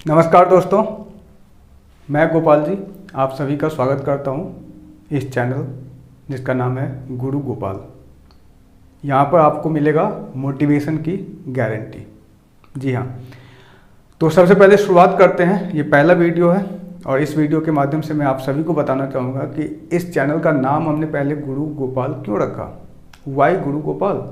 नमस्कार दोस्तों, मैं गोपाल जी आप सभी का स्वागत करता हूं इस चैनल जिसका नाम है गुरु गोपाल। यहां पर आपको मिलेगा मोटिवेशन की गारंटी। जी हाँ, तो सबसे पहले शुरुआत करते हैं। ये पहला वीडियो है और इस वीडियो के माध्यम से मैं आप सभी को बताना चाहूँगा कि इस चैनल का नाम हमने पहले गुरु गोपाल क्यों रखा। वाई गुरु गोपाल?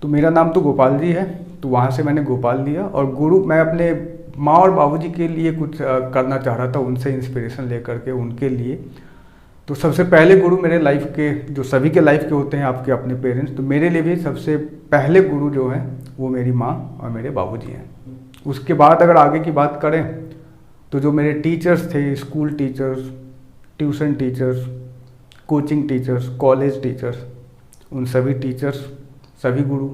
तो मेरा नाम तो गोपाल जी है, तो वहाँ से मैंने गोपाल लिया। और गुरु, मैं अपने माँ और बाबूजी के लिए कुछ करना चाह रहा था, उनसे इंस्पिरेशन लेकर के उनके लिए। तो सबसे पहले गुरु मेरे लाइफ के, जो सभी के लाइफ के होते हैं आपके अपने पेरेंट्स, तो मेरे लिए भी सबसे पहले गुरु जो हैं वो मेरी माँ और मेरे बाबूजी हैं। उसके बाद अगर आगे की बात करें तो जो मेरे टीचर्स थे, school teachers, tuition teachers, coaching teachers, college teachers, उन सभी टीचर्स, सभी गुरु।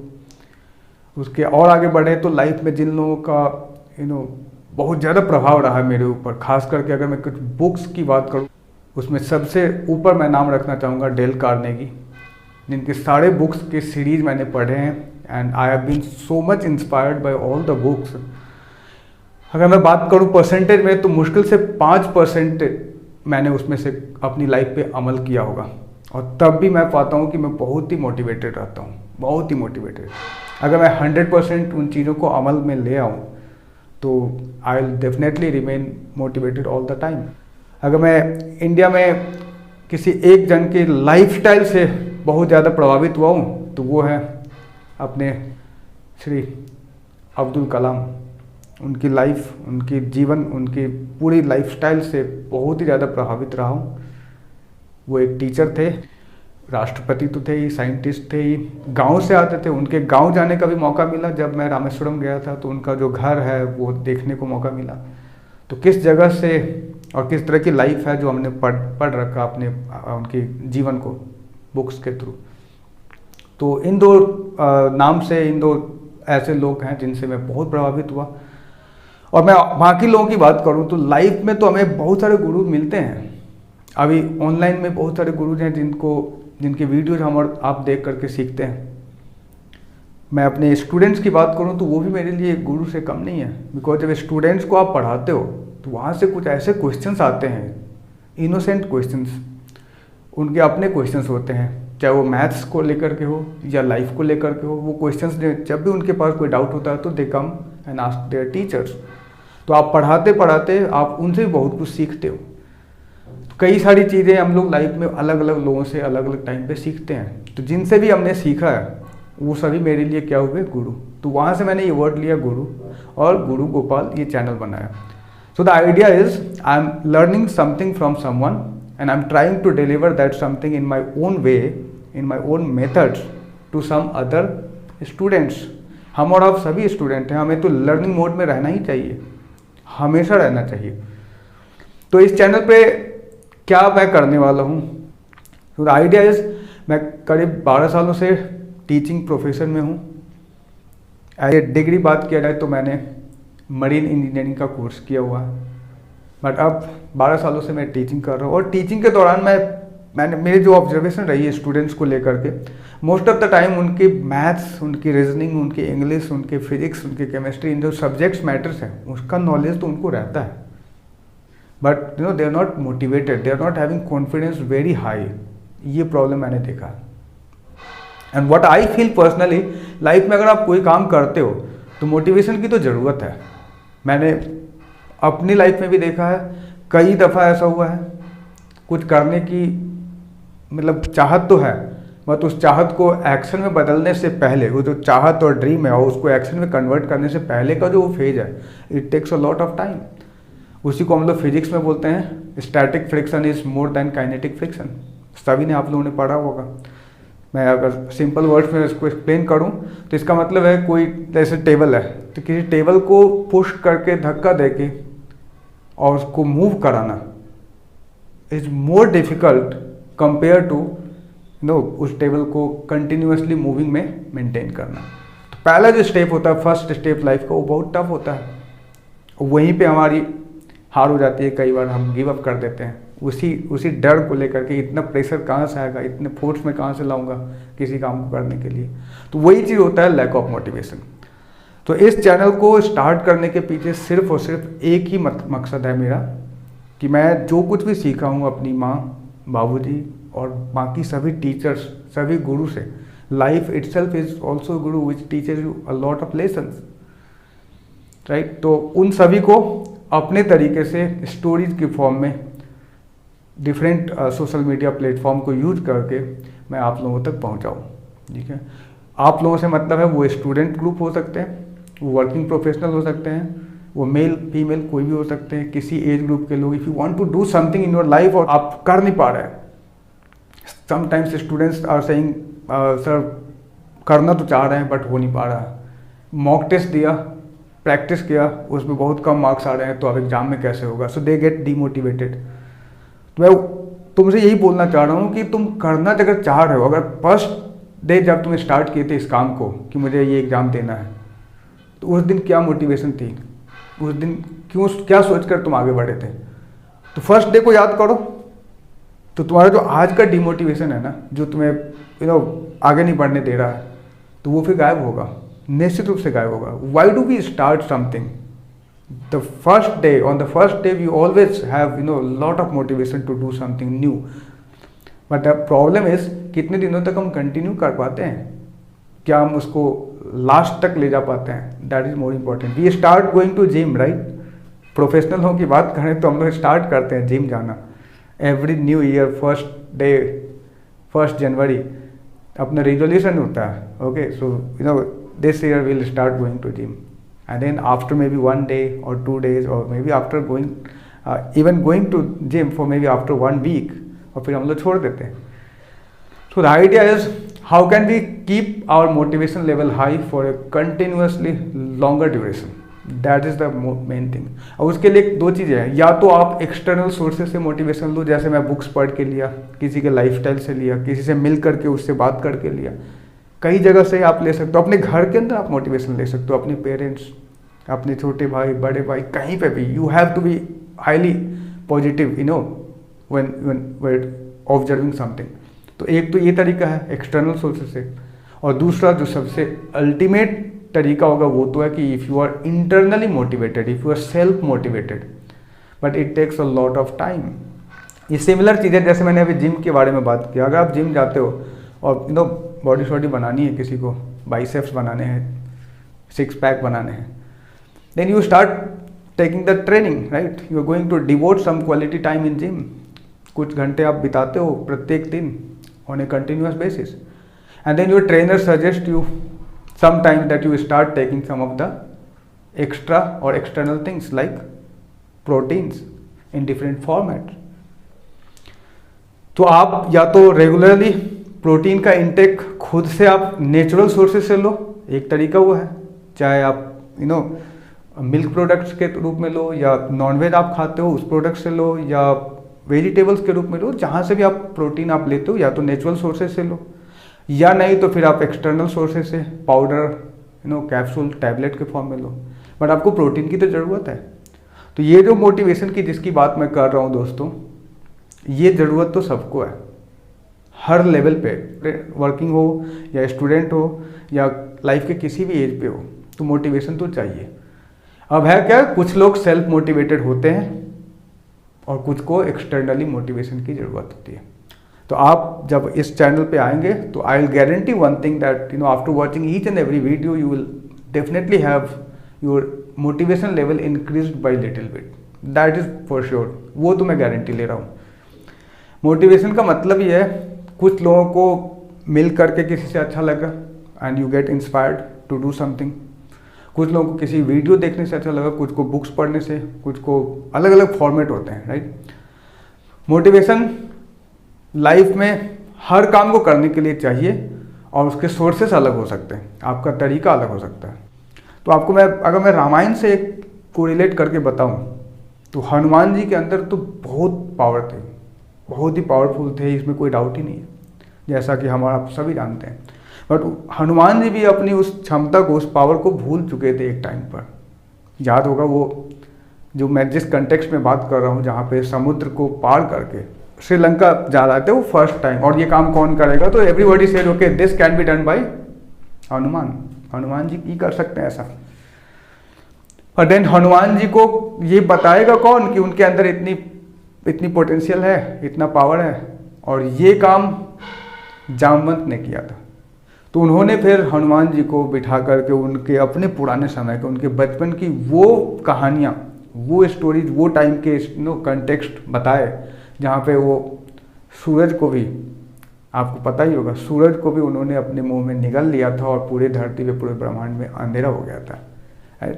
उसके और आगे बढ़े तो लाइफ में जिन लोगों का बहुत ज़्यादा प्रभाव रहा है मेरे ऊपर, खास करके अगर मैं कुछ बुक्स की बात करूँ, उसमें सबसे ऊपर मैं नाम रखना चाहूँगा डेल कार्नेगी, जिनके सारे बुक्स के सीरीज मैंने पढ़े हैं and I have been so much inspired by all the books. अगर मैं बात करूँ परसेंटेज में तो मुश्किल से 5% मैंने उसमें से अपनी लाइफ पे अमल किया होगा, और तब भी मैं पाता हूँ कि मैं बहुत ही मोटिवेटेड रहता हूँ, बहुत ही मोटिवेटेड। अगर मैं 100% उन चीज़ों को अमल में ले आऊँ तो I will definitely remain motivated all the time. अगर मैं इंडिया में किसी एक जन के लाइफस्टाइल से बहुत ज़्यादा प्रभावित हुआ हूँ तो वो है अपने श्री अब्दुल कलाम। उनकी लाइफ, उनकी जीवन, उनकी पूरी लाइफस्टाइल से बहुत ही ज़्यादा प्रभावित रहा हूँ। वो एक टीचर थे, राष्ट्रपति तो थे ही, साइंटिस्ट थे ही, गांव से आते थे। उनके गांव जाने का भी मौका मिला जब मैं रामेश्वरम गया था, तो उनका जो घर है वो देखने को मौका मिला। तो किस जगह से और किस तरह की लाइफ है जो हमने पढ़ रखा अपने उनके जीवन को बुक्स के थ्रू। तो इन दो नाम से, इन दो ऐसे लोग हैं जिनसे मैं बहुत प्रभावित हुआ। और मैं बाकी लोगों की बात करूँ तो लाइफ में तो हमें बहुत सारे गुरु मिलते हैं। अभी ऑनलाइन में बहुत सारे गुरु हैं जिनके वीडियोज हम और आप देख करके सीखते हैं। मैं अपने स्टूडेंट्स की बात करूं तो वो भी मेरे लिए गुरु से कम नहीं है, बिकॉज जब स्टूडेंट्स को आप पढ़ाते हो तो वहाँ से कुछ ऐसे क्वेश्चंस आते हैं, इनोसेंट क्वेश्चंस, उनके अपने क्वेश्चंस होते हैं, चाहे वो मैथ्स को लेकर के हो या लाइफ को लेकर के हो। वो क्वेश्चंस जब भी उनके पास कोई डाउट होता है तो they come and ask their teachers. तो आप पढ़ाते पढ़ाते आप उनसे भी बहुत कुछ सीखते हो। कई सारी चीज़ें हम लोग लाइफ में अलग अलग लोगों से अलग अलग टाइम पे सीखते हैं। तो जिनसे भी हमने सीखा है वो सभी मेरे लिए क्या हुए, गुरु। तो वहाँ से मैंने ये वर्ड लिया गुरु, और गुरु गोपाल ये चैनल बनाया। So the idea is I am learning something from someone and I am trying to deliver that something in my own way, in my own methods to some other students. हम और आप सभी student हैं, हमें तो learning mode में रहना ही चाहिए, हमेशा रहना चाहिए। तो इस चैनल पे क्या मैं करने वाला हूँ, तो आइडिया इज मैं करीब 12 सालों से टीचिंग प्रोफेशन में हूँ। एज ए डिग्री बात किया जाए तो मैंने मरीन इंजीनियरिंग का कोर्स किया हुआ है, बट अब 12 सालों से मैं टीचिंग कर रहा हूँ। और टीचिंग के दौरान मैंने मेरी जो ऑब्जर्वेशन रही है स्टूडेंट्स को लेकर के, मोस्ट ऑफ द टाइम उनकी मैथ्स, उनकी रीजनिंग, उनकी इंग्लिश, उनके फिजिक्स, उनके केमिस्ट्री, इन जो सब्जेक्ट्स मैटर्स हैं उसका नॉलेज तो उनको रहता है, but they are not motivated, they are not having confidence very high। ये प्रॉब्लम मैंने देखा। And what I feel personally, life में अगर आप कोई काम करते हो तो मोटिवेशन की तो ज़रूरत है। मैंने अपनी लाइफ में भी देखा है, कई दफ़ा ऐसा हुआ है, कुछ करने की मतलब चाहत तो है, बट उस चाहत को एक्शन में बदलने से पहले, वो जो चाहत और ड्रीम है और उसको एक्शन में कन्वर्ट करने से पहले का जो वो फेज है, it takes a lot of time. उसी को हम लोग फिजिक्स में बोलते हैं static friction is more than kinetic friction. सभी ने, आप लोगों ने पढ़ा होगा। मैं अगर सिंपल वर्ड्स में इसको एक्सप्लेन करूं तो इसका मतलब है, कोई जैसे टेबल है तो किसी टेबल को पुश करके, धक्का देके और उसको मूव कराना is more difficult compare to उस टेबल को कंटिन्यूसली मूविंग में मेंटेन करना। तो पहला जो स्टेप होता है, फर्स्ट स्टेप लाइफ का, वो बहुत टफ होता है। वहीं पे हमारी हार हो जाती है, कई बार हम गिव अप कर देते हैं उसी डर को लेकर के, इतना प्रेशर कहाँ से आएगा, इतने फोर्स में कहाँ से लाऊंगा किसी काम को करने के लिए। तो वही चीज़ होता है लैक ऑफ मोटिवेशन। तो इस चैनल को स्टार्ट करने के पीछे सिर्फ और सिर्फ एक ही मकसद है मेरा, कि मैं जो कुछ भी सीखा हूँ अपनी माँ, बाबूजी और बाकी सभी टीचर्स, सभी गुरु से, life itself is also guru which teaches you a lot of lessons, right. तो उन सभी को अपने तरीके से स्टोरीज के फॉर्म में डिफरेंट सोशल मीडिया प्लेटफॉर्म को यूज करके मैं आप लोगों तक पहुंचाऊं, ठीक है। आप लोगों से मतलब है वो स्टूडेंट ग्रुप हो सकते हैं, वो वर्किंग प्रोफेशनल हो सकते हैं, वो मेल फीमेल कोई भी हो सकते हैं, किसी एज ग्रुप के लोग। If you want to do something in your life और आप कर नहीं पा रहे हैं, sometimes students are saying sir करना तो चाह रहे हैं बट हो नहीं पा रहा है, मॉक टेस्ट दिया, प्रैक्टिस किया, उसमें बहुत कम मार्क्स आ रहे हैं, तो अब एग्जाम में कैसे होगा, सो दे गेट डीमोटिवेटेड। तो मैं तुमसे यही बोलना चाह रहा हूँ कि तुम करना अगर चाह रहे हो, अगर फर्स्ट डे जब तुम स्टार्ट किए थे इस काम को कि मुझे ये एग्ज़ाम देना है, तो उस दिन क्या मोटिवेशन थी, उस दिन क्या सोचकर तुम आगे बढ़े थे। तो फर्स्ट डे को याद करो, तो तुम्हारा जो आज का डिमोटिवेशन है ना, जो तुम्हें आगे नहीं बढ़ने दे रहा है, तो वो फिर गायब होगा, निश्चित रूप से गायब होगा। Why do we start something the first day? On the first day we always have lot of motivation to do something new, but the problem is कितने दिनों तक हम कंटिन्यू कर पाते हैं, क्या हम उसको लास्ट तक ले जा पाते हैं, that is more important. We start going to gym, right. Professional हो की बात करें तो हम लोग स्टार्ट करते हैं जिम जाना every new year, first day 1 जनवरी अपना रिजोल्यूशन होता है, okay. So this year will start going to gym, and then after maybe 1 day or 2 days or maybe after going even going to gym for maybe after 1 week, और फिर हम लोग छोड़ देते हैं। So the idea is how can we keep our motivation level high for a continuously longer duration, that is the main thing। और उसके लिए 2 चीज़ें हैं, या तो आप एक्सटर्नल सोर्सेज से मोटिवेशन लो, जैसे मैं बुक्स पढ़ के लिया, किसी के लाइफस्टाइल से लिया, किसी से मिल करके उससे बात करके लिया, कई जगह से आप ले सकते हो। अपने घर के अंदर आप मोटिवेशन ले सकते हो, अपने पेरेंट्स, अपने छोटे भाई, बड़े भाई, कहीं पे भी। You have to be highly positive when observing something. तो एक तो ये तरीका है एक्सटर्नल सोर्सेज से, और दूसरा जो सबसे अल्टीमेट तरीका होगा वो तो है कि if you are internally motivated, if you are self motivated, but it takes a lot of time. ये सिमिलर चीज़ें, जैसे मैंने अभी जिम के बारे में बात किया, अगर आप जिम जाते हो और बॉडी शॉडी बनानी है, किसी को बाइसेप्स बनाने हैं, 6 पैक बनाने हैं, then you start taking the training, right? You are going to devote some quality time in gym, कुछ घंटे आप बिताते हो प्रत्येक दिन on a continuous basis, and then your trainer suggests you sometimes that you start taking some of the extra or external things like proteins in different formats। तो आप या तो रेगुलरली प्रोटीन का इंटेक खुद से आप नेचुरल सोर्सेज से लो, एक तरीका वो है, चाहे आप मिल्क प्रोडक्ट्स के रूप में लो, या नॉनवेज आप खाते हो उस प्रोडक्ट से लो, या वेजिटेबल्स के रूप में लो, जहाँ से भी आप प्रोटीन आप लेते हो, या तो नेचुरल सोर्सेज से लो, या नहीं तो फिर आप एक्सटर्नल सोर्सेज से पाउडर, कैप्सूल, टैबलेट के फॉर्म में लो, बट आपको प्रोटीन की तो ज़रूरत है। तो ये जो मोटिवेशन की जिसकी बात मैं कर रहा हूँ दोस्तों, ये ज़रूरत तो सबको है, हर लेवल पे, वर्किंग हो या स्टूडेंट हो या लाइफ के किसी भी एज पे हो, तो मोटिवेशन तो चाहिए। अब है क्या, कुछ लोग सेल्फ मोटिवेटेड होते हैं और कुछ को एक्सटर्नली मोटिवेशन की ज़रूरत होती है। तो आप जब इस चैनल पे आएंगे तो I will guarantee one thing that after watching each and every video you will definitely have your motivation level increased by little bit, that is for sure. वो तो मैं गारंटी ले रहा हूँ। मोटिवेशन का मतलब ये है, कुछ लोगों को मिल करके किसी से अच्छा लगा and you get inspired to do something, कुछ लोगों को किसी वीडियो देखने से अच्छा लगा, कुछ को बुक्स पढ़ने से, कुछ को अलग अलग फॉर्मेट होते हैं, राइट। मोटिवेशन लाइफ में हर काम को करने के लिए चाहिए और उसके सोर्सेस अलग हो सकते हैं, आपका तरीका अलग हो सकता है। तो आपको अगर मैं रामायण से एक को रिलेट करके बताऊं, तो हनुमान जी के अंदर तो बहुत पावर थे, बहुत ही पावरफुल थे, इसमें कोई डाउट ही नहीं है, जैसा कि आप सभी जानते हैं। बट हनुमान जी भी अपनी उस क्षमता को, उस पावर को भूल चुके थे एक टाइम पर। याद होगा वो जो मैं जिस कंटेक्स्ट में बात कर रहा हूँ, जहाँ पे समुद्र को पार करके श्रीलंका जा रहे थे वो फर्स्ट टाइम, और ये काम कौन करेगा, तो everybody said okay this can be done by Hanuman ji ही कर सकते हैं ऐसा। और देन हनुमान जी को ये बताएगा कौन कि उनके अंदर इतनी पोटेंशियल है, इतना पावर है। और ये काम जामवंत ने किया था। तो उन्होंने फिर हनुमान जी को बिठा करके उनके अपने पुराने समय के, उनके बचपन की वो कहानियाँ, वो स्टोरीज, वो टाइम के कंटेक्स्ट बताए, जहाँ पे वो सूरज को भी, आपको पता ही होगा, सूरज को भी उन्होंने अपने मुंह में निगल लिया था और पूरे धरती पे, पूरे ब्रह्मांड में अंधेरा हो गया था।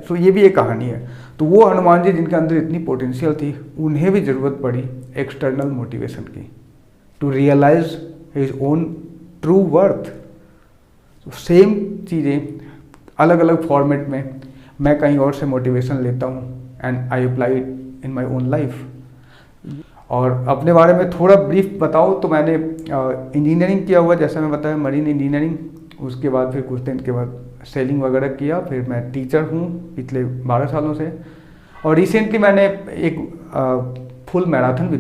तो ये भी एक कहानी है। तो वो हनुमान जी जिनके अंदर इतनी पोटेंशियल थी, उन्हें भी ज़रूरत पड़ी एक्सटर्नल मोटिवेशन की, to realize his own true worth. Same चीज़ें अलग अलग फॉर्मेट में मैं कहीं और से मोटिवेशन लेता हूँ and I apply in my own life. और अपने बारे में थोड़ा ब्रीफ बताऊँ तो मैंने इंजीनियरिंग किया हुआ, जैसा मैं बताया, मरीन इंजीनियरिंग। उसके बाद फिर कुछ दिन के बाद सेलिंग वगैरह किया। फिर मैं टीचर हूँ पिछले 12 सालों से। और रिसेंटली मैंने एक फुल मैराथन भी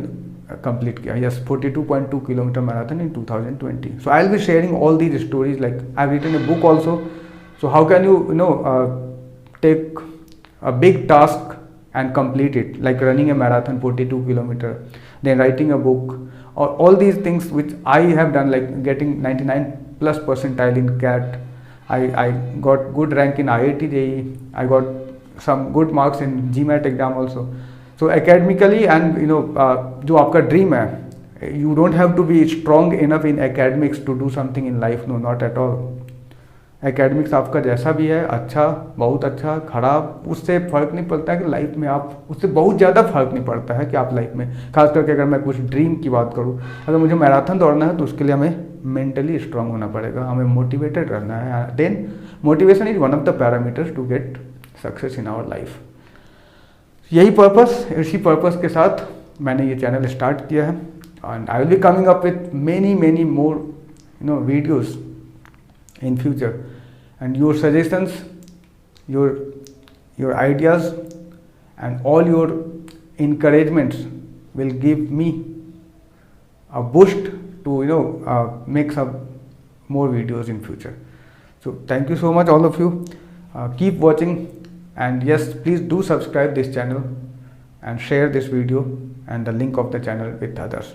कंप्लीट किया, yes, 42.2 kilometre marathon in 2020. So I'll be sharing all these stories. Like I've written a book also. So how can you take a big task and complete it, like running a marathon 42 kilometer, then writing a book, or all these things which I have done, like getting 99+ percentile in CAT. I got good rank in IIT JEE. I got some good marks in GMAT exam also. So academically and जो आपका dream है, you don't have to be strong enough in academics to do something in life. No, not at all. Academics आपका जैसा भी है, अच्छा, बहुत अच्छा, खराब, उससे फ़र्क नहीं पड़ता है कि लाइफ में आप, उससे बहुत ज़्यादा फ़र्क नहीं पड़ता है कि आप लाइफ में, खास करके अगर मैं कुछ ड्रीम की बात करूँ, अगर मुझे मैराथन दौड़ना है तो उसके लिए हमें मेंटली स्ट्रांग होना पड़ेगा, हमें मोटिवेटेड रहना है। Then motivation is one of the parameters to get success in our life. यही पर्पस, इसी पर्पस के साथ मैंने ये चैनल स्टार्ट किया है। And I will be coming up with many more videos in future, and your suggestions, your ideas and all your encouragements will give me a boost to make some more videos in future. So thank you so much all of you. Keep watching, and yes, please do subscribe this channel and share this video and the link of the channel with others.